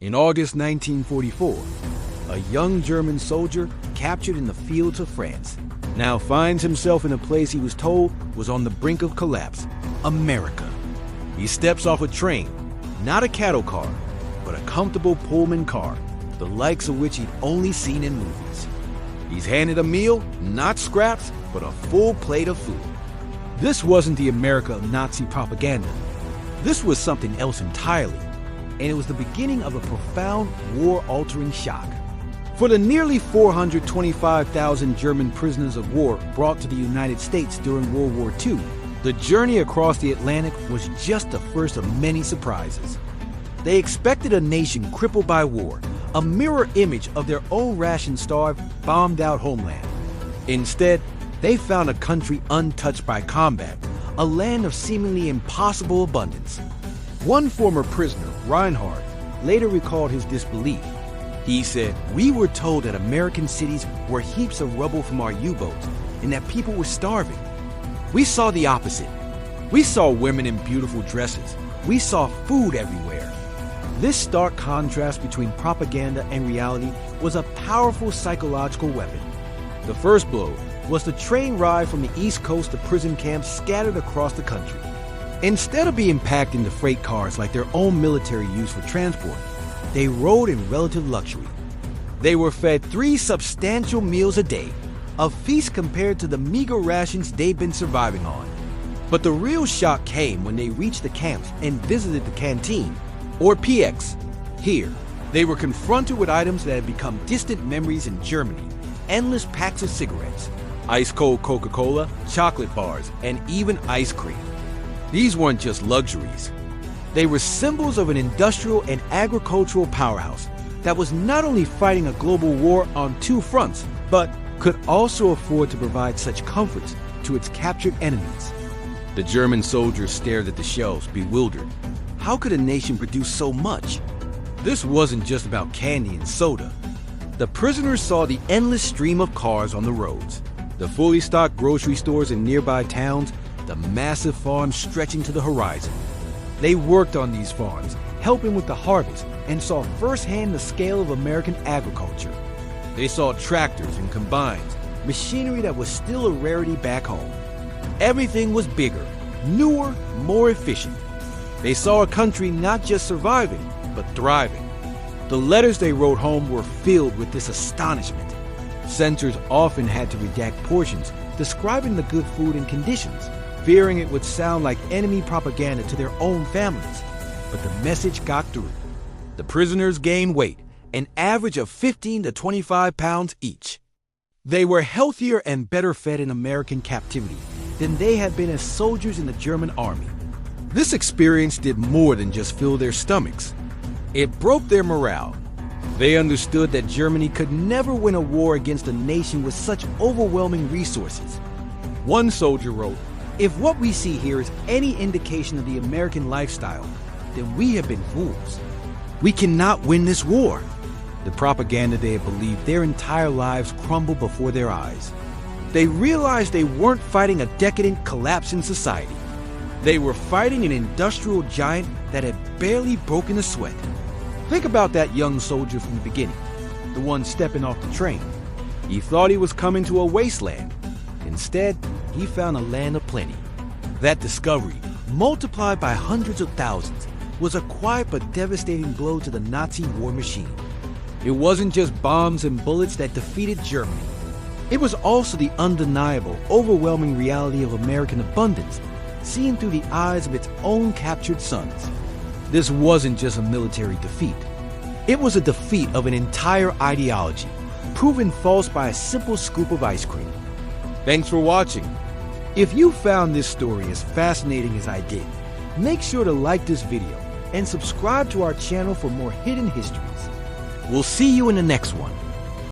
In August 1944, a young German soldier captured in the fields of France now finds himself in a place he was told was on the brink of collapse, America. He steps off a train, not a cattle car, but a comfortable Pullman car, the likes of which he'd only seen in movies. He's handed a meal, not scraps, but a full plate of food. This wasn't the America of Nazi propaganda. This was something else entirely, and it was the beginning of a profound war-altering shock. For the nearly 425,000 German prisoners of war brought to the United States during World War II, the journey across the Atlantic was just the first of many surprises. They expected a nation crippled by war, a mirror image of their own ration-starved, bombed-out homeland. Instead, they found a country untouched by combat, a land of seemingly impossible abundance. One former prisoner, Reinhard, later recalled his disbelief. He said, "We were told that American cities were heaps of rubble from our U-boats and that people were starving. We saw the opposite. We saw women in beautiful dresses. We saw food everywhere." This stark contrast between propaganda and reality was a powerful psychological weapon. The first blow was the train ride from the East Coast to prison camps scattered across the country. Instead of being packed into freight cars like their own military used for transport, they rode in relative luxury. They were fed 3 substantial meals a day, a feast compared to the meager rations they'd been surviving on. But the real shock came when they reached the camps and visited the canteen, or PX. Here, they were confronted with items that had become distant memories in Germany: endless packs of cigarettes, ice-cold Coca-Cola, chocolate bars, and even ice cream. These weren't just luxuries. They were symbols of an industrial and agricultural powerhouse that was not only fighting a global war on 2 fronts, but could also afford to provide such comforts to its captured enemies. The German soldiers stared at the shelves, bewildered. How could a nation produce so much? This wasn't just about candy and soda. The prisoners saw the endless stream of cars on the roads, the fully stocked grocery stores in nearby towns, the massive farms stretching to the horizon. They worked on these farms, helping with the harvest, and saw firsthand the scale of American agriculture. They saw tractors and combines, machinery that was still a rarity back home. Everything was bigger, newer, more efficient. They saw a country not just surviving, but thriving. The letters they wrote home were filled with this astonishment. Censors often had to redact portions describing the good food and conditions, fearing it would sound like enemy propaganda to their own families. But the message got through. The prisoners gained weight, an average of 15 to 25 pounds each. They were healthier and better fed in American captivity than they had been as soldiers in the German army. This experience did more than just fill their stomachs. It broke their morale. They understood that Germany could never win a war against a nation with such overwhelming resources. One soldier wrote, "If what we see here is any indication of the American lifestyle, then we have been fools. We cannot win this war." The propaganda they had believed their entire lives crumbled before their eyes. They realized they weren't fighting a decadent, collapsing society. They were fighting an industrial giant that had barely broken a sweat. Think about that young soldier from the beginning, the one stepping off the train. He thought he was coming to a wasteland. Instead, he found a land of plenty. That discovery, multiplied by hundreds of thousands, was a quiet but devastating blow to the Nazi war machine. It wasn't just bombs and bullets that defeated Germany. It was also the undeniable, overwhelming reality of American abundance, seen through the eyes of its own captured sons. This wasn't just a military defeat. It was a defeat of an entire ideology, proven false by a simple scoop of ice cream. Thanks for watching. If you found this story as fascinating as I did, make sure to like this video and subscribe to our channel for more hidden histories. We'll see you in the next one.